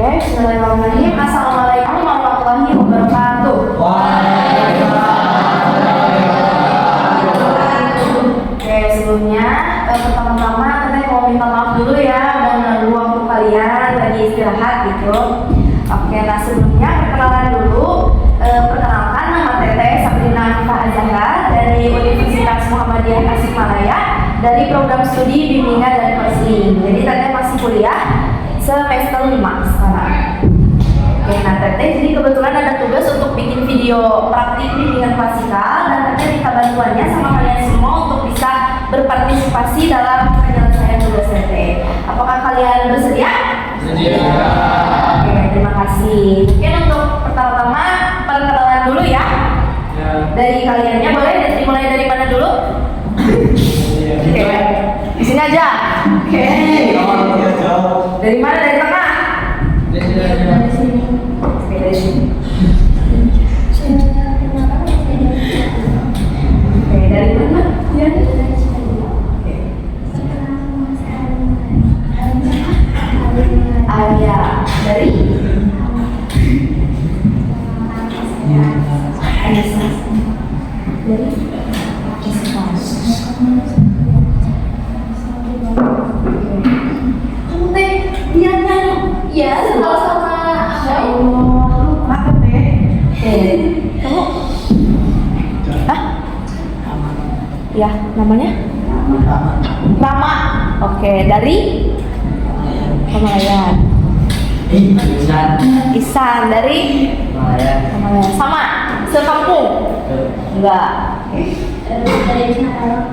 Bismillahirrahmanirrahim. Assalamualaikum warahmatullahi wabarakatuh. Oke, sebelumnya pertama-tama saya mau minta maaf dulu ya udah mengganggu waktu kalian lagi istirahat gitu. Oke, nah sebelumnya perkenalan dulu. Perkenalkan, nama Teteh Sabrina Anifah Azahra dari Universitas Muhammadiyah Tasikmalaya dari program studi bimbingan dan konseling. Jadi Teteh masih kuliah semester 5 sekarang. Oke, nah Teteh jadi kebetulan ada tugas untuk bikin video praktik bimbingan klasikal dan Teteh minta bantuannya sama kalian semua untuk bisa berpartisipasi dalam penyelesaian tugas Teteh. Apakah kalian bersedia? Bersedia. Oke, terima kasih. Mungkin untuk pertama-tama perkenalan dulu ya. Dari kaliannya boleh dimulai dari mana dulu? Oke, di sini aja. Oke. Dari mana? Dari tengah? Dari sini. Oke, dari sini. Oke, dari mana? Arya. Dari? Aisyah. Dari? Kamu teh lihatnya ya sama lupa teh. Kamu? Hah? Ya, namanya? Rama. Oke, dari? Pemalayan. Isan dari? Pemalayan. Sama? Sekampung? Enggak.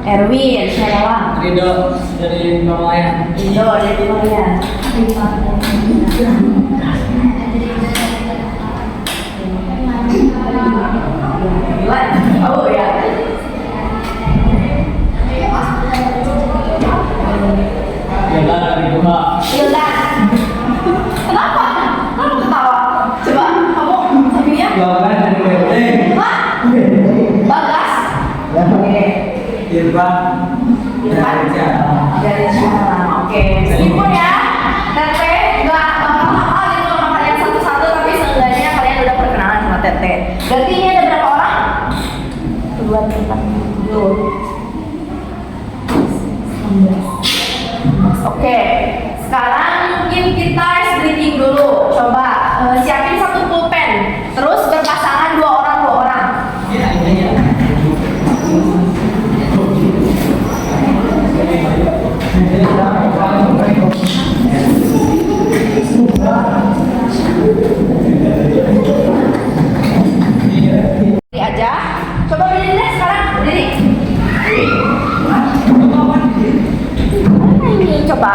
Erwin, Syarawa. Rido dari Pemalayan. Rido dari Pemalayan. Oh ya. Hilda dari Demak. Hilda. Kenapa? Kamu ketawa? Coba kamu sampingnya. Bagas dari BPT. Hah? Bagas? Oke. Irfan dari Jakarta. Dari Jakarta. Oke. Meskipun ya, Teteh nggak hafal gitu sama kalian satu-satu, tapi seenggaknya kalian udah perkenalan sama Teteh. Berarti ini ada berapa orang? 2, 3, 4, 19. Oke. Sekarang mungkin kita ice breaking dulu. Coba siapin satu pulpen. Terus berpasangan 2 orang 2 orang. Berdiri aja. Coba berdiri deh sekarang. Berdiri. Mana ini? Coba.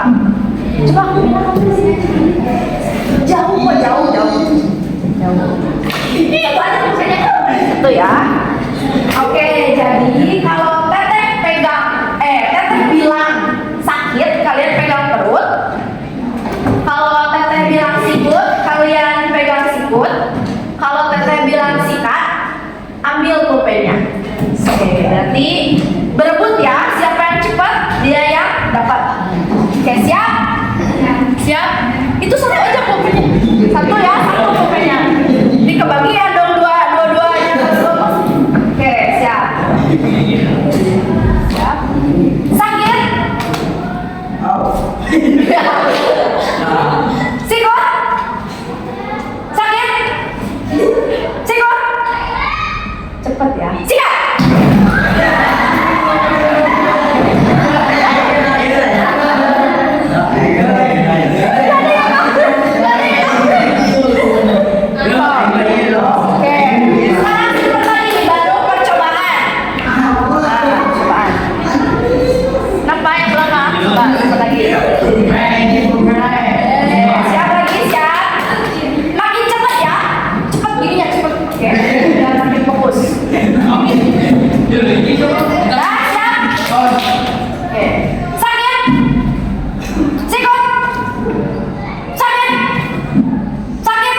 Coba aku bilang kamu di sini. Jauh kok, jauh. Ini banyak maksudnya. Itu ya. Oke, jadi kalau Teteh Teteh bilang sakit, kalian pegang perut. Kalau Teteh bilang sikut, kalian pegang sikut. Kalau Teteh bilang sikat, ambil pulpennya. Oke, berarti berebut ya. Siapa yang cepat, dia yang dapat. Oke, siap? Siap? Itu satu aja pulpennya. Satu ya, satu pulpennya. Ini kebagian dong dua-duanya. Oke, siap. Siap. Sakit? Sikut? Sakit? Sikut? Cepet ya. Sikat! Oke, sekarang seperti ini baru percobaan. Percobaan. Kenapa yang belum maaf? Coba seperti lagi. Siap lagi, siap. Makin cepat ya. Cepat gininya, cepat. Oke, jangan makin fokus. Dah, siap. Oke. Sakit? Sikut? Sakit? Sakit?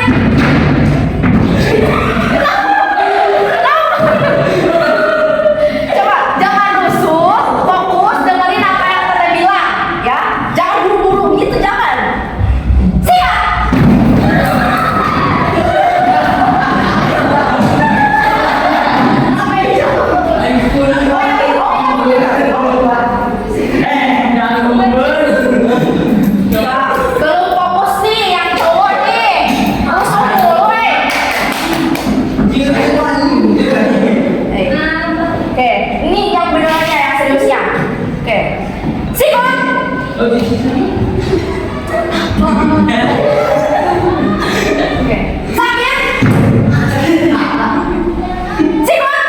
Coba jangan rusuh, fokus dengerin apa yang Teteh bilang ya. Jangan buru-buru gitu, jangan. Oke. Sakit? Sikut?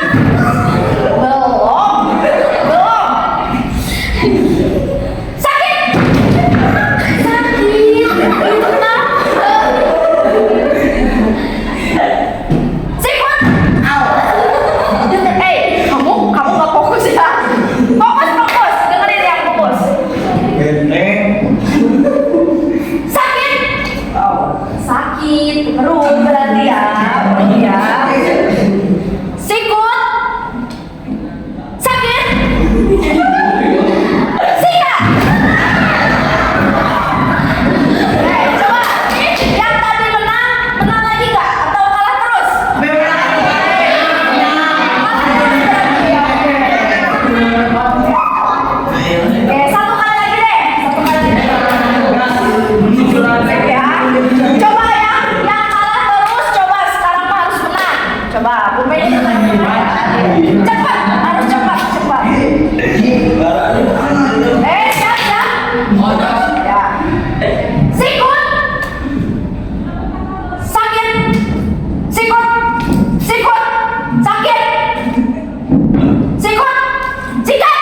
Belum. Belum. Sakit? Sakit. Itu kenapa? Sikut? Kamu nggak fokus ya? Fokus. Dengerin yang fokus. Sakit? Sakit. Perut berarti ya. Iya. Sikut? Sakit? Sikat? Coba. Yang tadi menang lagi nggak? Atau kalah terus? Satu kali lagi deh. Ya. Coba yang kalah terus, coba sekarang mah harus menang. Coba, Bu Mei. Cepat, harus cepat. Siap. Ya. Sikut. Sakit. Sikut. Sakit. Sikut. Sikat.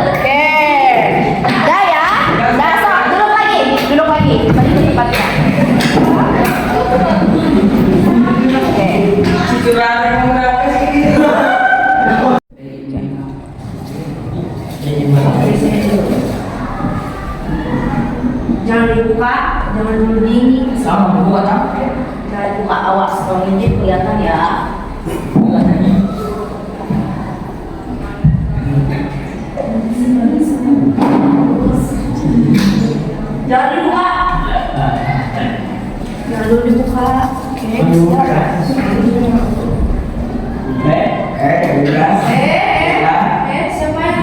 Oke. Dah ya. Dah, sok. Duduk lagi. Balik ke tempatnya. Oke. Jangan dibuka, jangan dingin. Sama buat apa? Jangan dibuka, awas kalau ini kelihatan ya. Jangan dibuka. Jangan dulu dibuka. Oke. Siapa yang?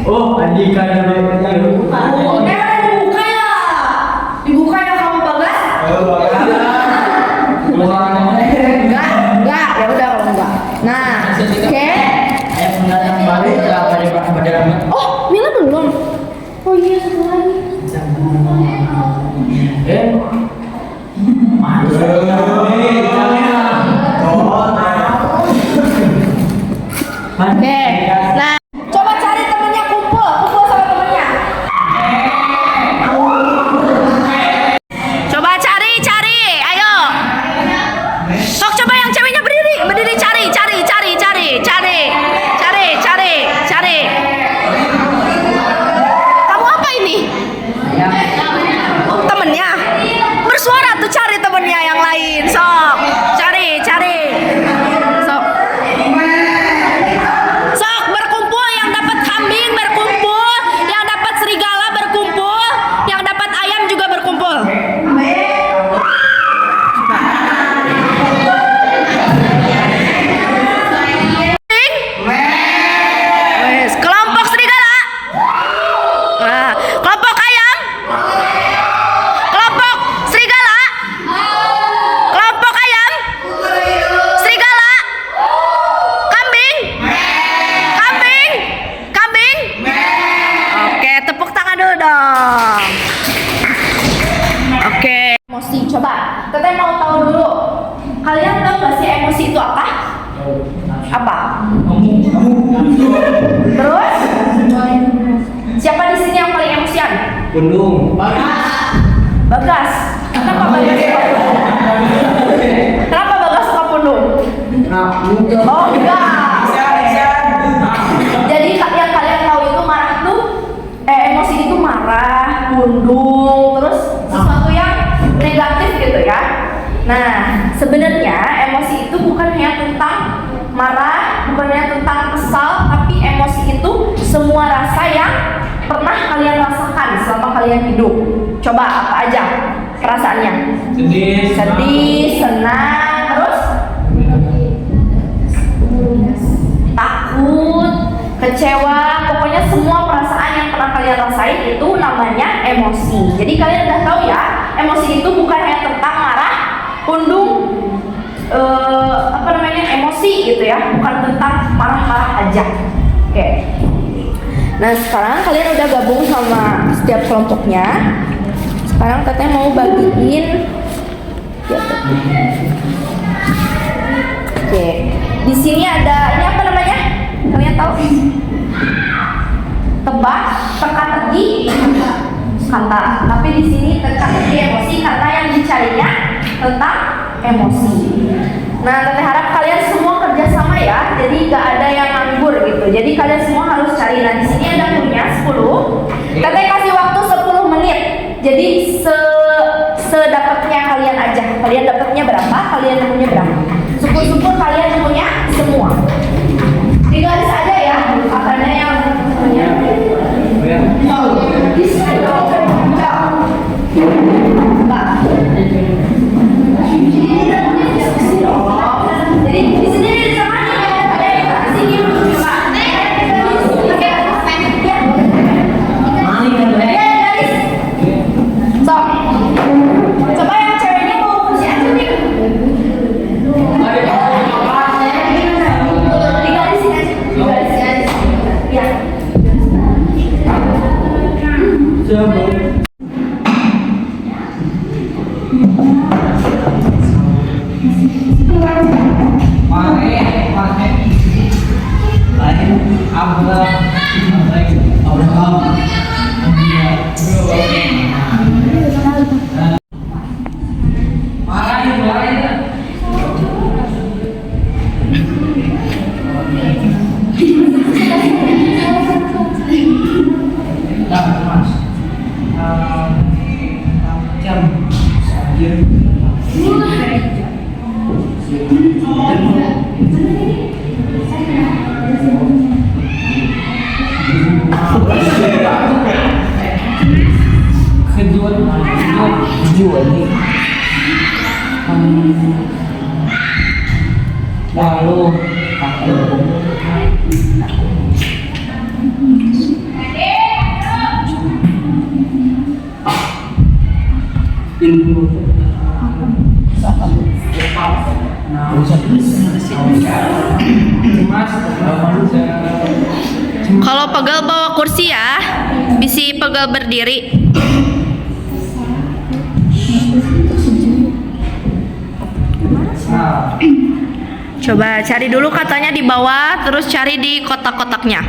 Oh, Andika yang Dibuka ya. Dibuka ya kamu Bagas? Enggak. Ya udah kalau enggak. Nah, oke. Oh, Mila belum. Oh iya, satu lagi. Oke. Nah, coba cari temennya, kumpul sama temennya. Coba cari, ayo. Sok coba yang ceweknya berdiri cari. Kamu apa ini? Temennya. Bersuara tuh, cari temennya yang lain. Sok, cari. Sok berkumpul, yang dapat kambing berkumpul, yang dapat serigala berkumpul, yang dapat ayam juga berkumpul. Kelompok serigala. Nah, kelompok ayam. Kelompok serigala. Kelompok ayam. Serigala. Kambing. Oke, tepuk tangan dulu dong. Oke. Emosi, coba. Teteh mau tahu dulu. Kalian tahu gak sih emosi itu apa? Apa? Terus? Siapa di sini yang paling emosian? Gunung. Bagas. Kenapa Bagas suka pundung? Kenapa Bagas suka pundung? Oh enggak. Jadi yang kalian tahu itu marah tuh, emosi itu marah, pundung, terus sesuatu yang negatif gitu ya. Nah, sebenarnya emosi itu bukan hanya tentang marah, bukan hanya tentang kesal, tapi emosi itu semua rasa yang pernah kalian rasakan selama kalian hidup. Coba apa aja perasaannya? Sedih, senang, terus kecewa, pokoknya semua perasaan yang pernah kalian rasain itu namanya emosi. Jadi kalian udah tahu ya, emosi itu bukan hanya tentang marah, undung, emosi gitu ya, bukan tentang marah-marah aja. Oke. Nah sekarang kalian udah gabung sama setiap kelompoknya. Sekarang teteh mau bagiin. Oke. Di sini ada ini apa namanya? Kalian tahu? Tebak, teka-teki, kata. Tapi di sini teka-teki emosi karena yang dicarinya tentang emosi. Nah, teteh harap kalian semua kerjasama ya. Jadi gak ada yang nganggur gitu. Jadi kalian semua harus cari. Nah, di sini ada punya 10. Teteh kasih waktu 10 menit. Jadi sedapatnya kalian aja. Kalian dapatnya berapa? Kalian nemunya berapa? Syukur-syukur kalian nemunya semua. Di garis aja ya. Katanya yang nemunya. Bisa dong. Jadi di sini sama di sini coba. So, coba yang ceweknya mau kursi aja nih. Digarisin aja. Ya. Kalau pegal bawa kursi ya, bisi pegal berdiri. Coba cari dulu katanya di bawah, terus cari di kotak-kotaknya.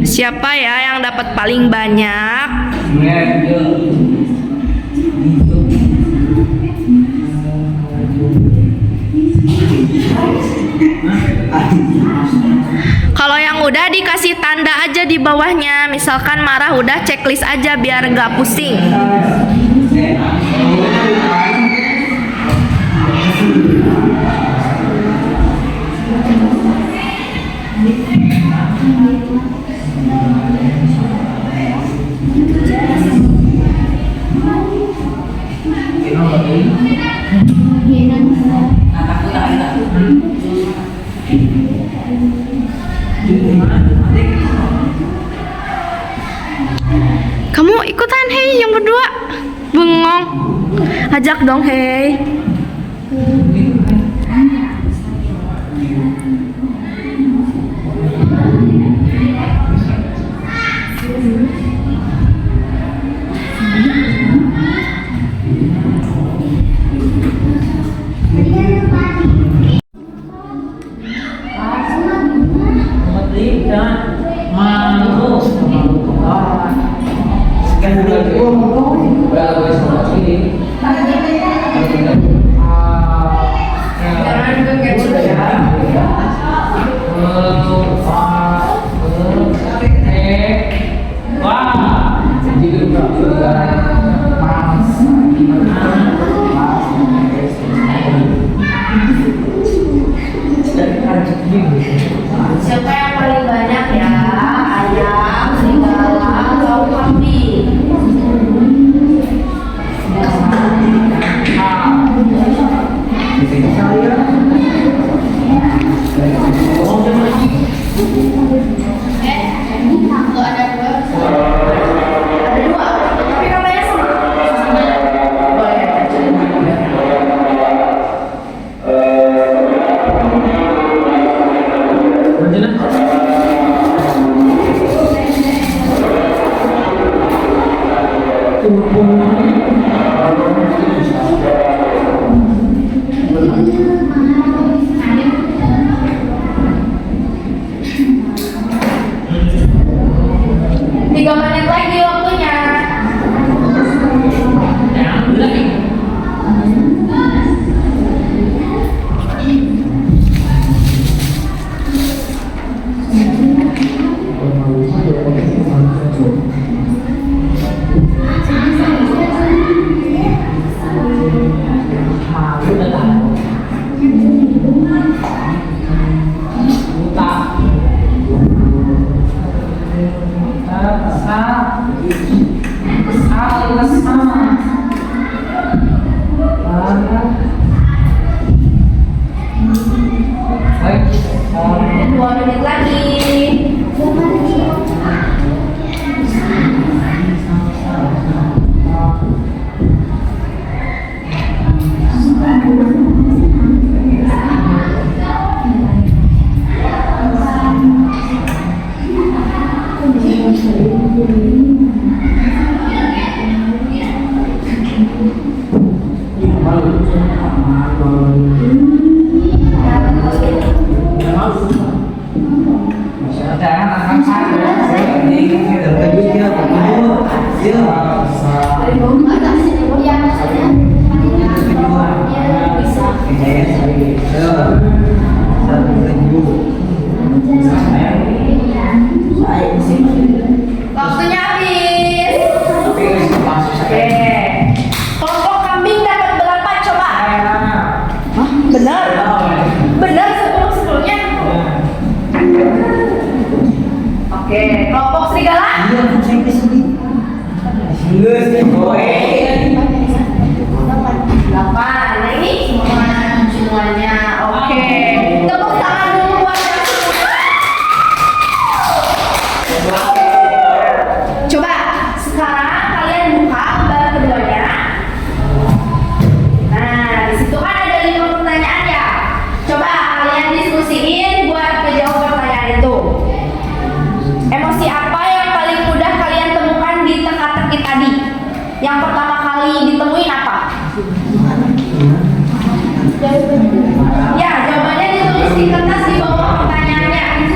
Siapa ya yang dapat paling banyak? Kalau yang udah dikasih tanda aja di bawahnya. Misalkan marah udah checklist aja biar nggak pusing. Kamu ikutan hei yang berdua. Bengong. Ajak dong hei. Malu dah. Buta. Baik. 2 menit lagi. Waktunya habis. Oke. Kelompok kambing dapat berapa coba? Benar. Benar sebelumnya. Oke, kelompok serigala? 8. Nah ini semuanya. Oke. Tepuk tangan dulu buat yang semua. Coba sekarang kalian buka lembar keduanya. Nah, di situ kan ada 5 pertanyaan ya. Coba kalian diskusiin buat menjawab pertanyaan itu. Emosi apa yang paling mudah kalian temukan di teka-teki tadi? Yang pertama kali ditemuin apa? Ya, jawabannya ditulis di kertas di bawah pertanyaannya.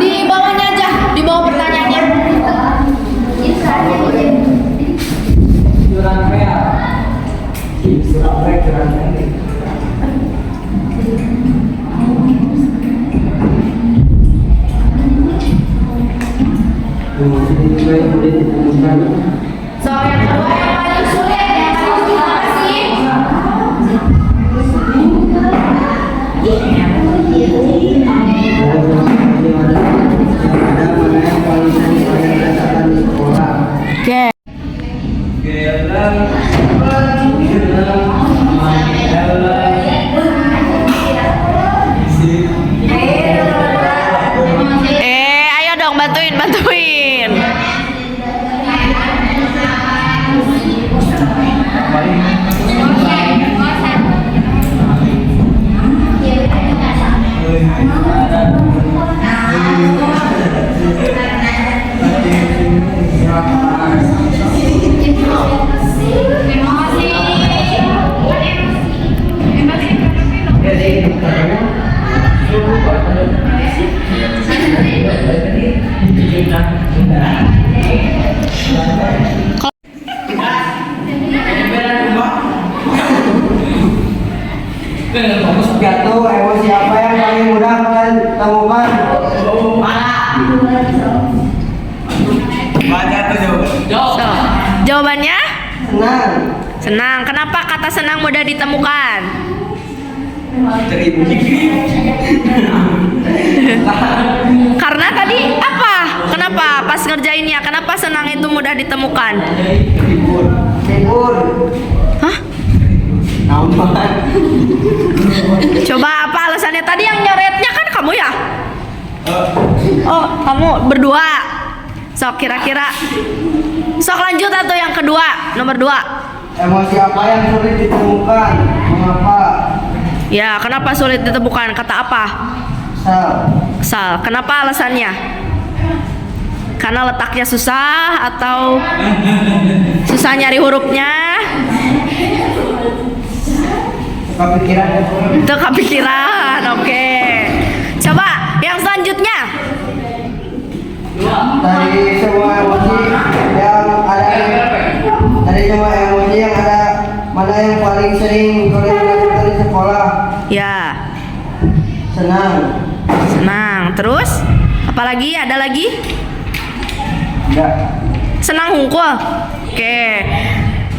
Di bawahnya aja, di bawah pertanyaannya. So, yang kedua yang paling sulit, yang paling sulit apa sih? Oke. Ayo dong bantuin. Jatuh, emosi apa yang paling mudah kalian temukan? So, jawabannya? Senang. Senang. Kenapa kata senang mudah ditemukan? Karena tadi apa? Kenapa pas ngerjainnya? Kenapa senang itu mudah ditemukan? Libur. Hah? Aman. Coba apa alasannya? Tadi yang nyoretnya kan kamu ya? Oh, kamu berdua. Sok kira-kira. Sok lanjut atau yang kedua, nomor 2. Emosi apa yang sulit ditemukan? Mengapa? Ya, kenapa sulit ditemukan? Kata apa? Kesal. Kenapa alasannya? Karena letaknya susah atau susah nyari hurufnya? Itu kepikiran. Oke. Coba yang selanjutnya. Dari semua emosi yang ada, mana yang paling sering kalian lakukan di sekolah? Ya. Senang. Terus? Apalagi? Ada lagi? Enggak. Senang hungkul. Oke.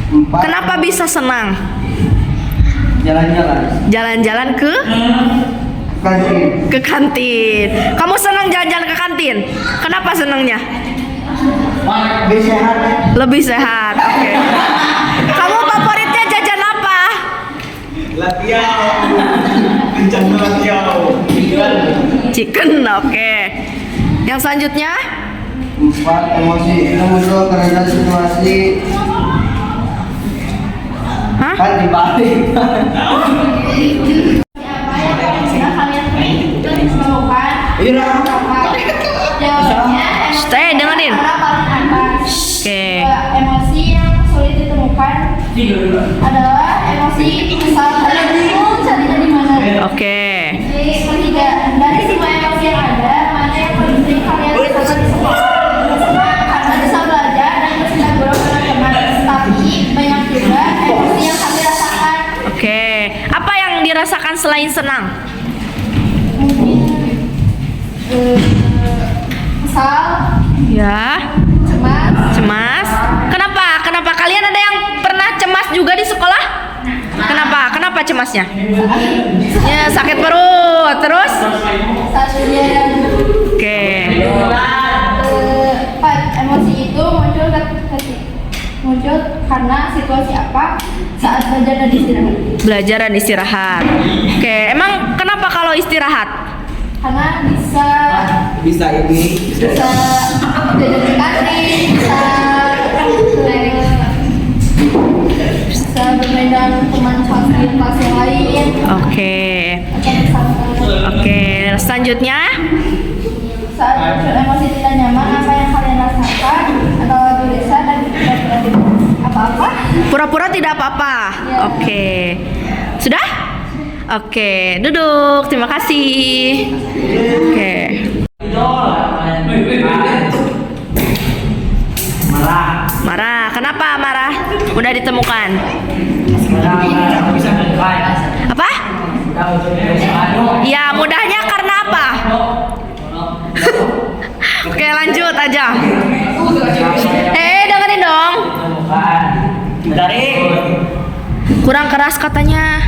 4. Kenapa bisa senang? Jalan-jalan. Jalan-jalan Kantin. ke kantin. Kamu senang jalan-jalan ke kantin? Kenapa senangnya? Lebih sehat. Lebih sehat. Oke. Kamu favoritnya jajan apa? Chicken. Oke. Yang selanjutnya? 4. Emosi itu muncul karena situasi Hah? kan dibalik. Apa yang paling senang kalian temukan? Iya. Jawabannya Stay, dengerin. karena paling atas. Oke. Emosi yang sulit ditemukan adalah emosi kesal pada bingung carinya di mana. Oke. Jadi ketiga, dari semua emosi yang ada, mana yang paling sering kalian rasakan di sekolah? Senang karena bisa belajar dan bersenang-senang dengan teman. Tapi banyak juga emosi yang kami rasakan. Oke. Apa yang dirasakan selain senang? Mungkin kesal, Ya. cemas. Kenapa? Kenapa kalian ada yang pernah cemas juga di sekolah? Kenapa? Kenapa cemasnya? Ya, sakit perut. Terus? Satunya yang Oke. emosi itu muncul karena situasi apa saat belajar dan istirahat. Belajar dan istirahat. Oke. Emang kenapa kalau istirahat? Karena bisa Bisa ini. jajan di kantin, bisa bermain dengan teman kelas yang lain. Oke. Atau bersama. Oke. Selanjutnya? Saat muncul emosi tidak nyaman, apa yang kalian rasakan adalah gelisah dan tidak apa-apa. Pura-pura tidak apa-apa. Oke. Sudah? Oke, duduk. Terima kasih. Oke. Marah. Marah. Kenapa marah? Udah ditemukan. Bisa berdebat. Apa? Ya, mudahnya karena apa? Oke, lanjut aja. Dengerin dong. Dari Kurang keras katanya.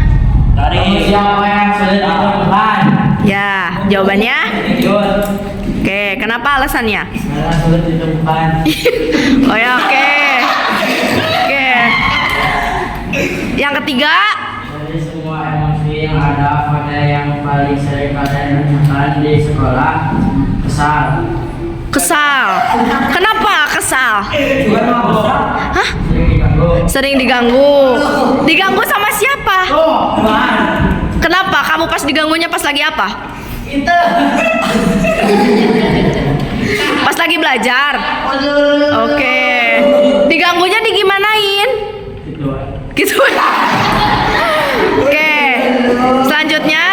siapa yang sulit ditemukan? Ya, jawabannya? Jujur. Oke, kenapa alasannya? Karena sulit ditemukan. Oh ya, oke. Oke. Yang ketiga? Dari semua emosi yang ada, pada yang paling sering kalian rasakan di sekolah, kesal. Kesal. Kenapa kesal? Hah? Sering diganggu. Sering diganggu. Diganggu sama siapa? Tuhan. Kenapa? Kamu pas diganggunya pas lagi apa? Pas lagi belajar. Oke. Diganggunya digimanain? Gitu. Gitu. Oke. Selanjutnya,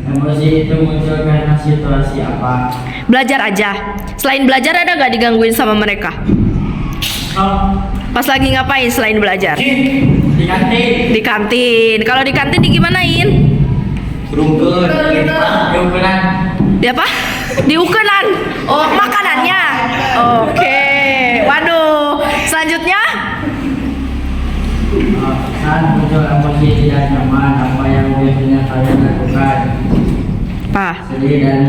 Emosi itu muncul karena situasi apa? belajar aja. Selain belajar ada nggak digangguin sama mereka? Pas lagi ngapain selain belajar? Di kantin. Di kantin. Kalau di kantin digimanain? Rungkun. Rungkunan. Di apa? Diukenan. Oh, makanannya. Oke. Waduh. Selanjutnya? Saat muncul emosi tidak nyaman, apa yang biasanya kalian lakukan? Apa? Sedih dan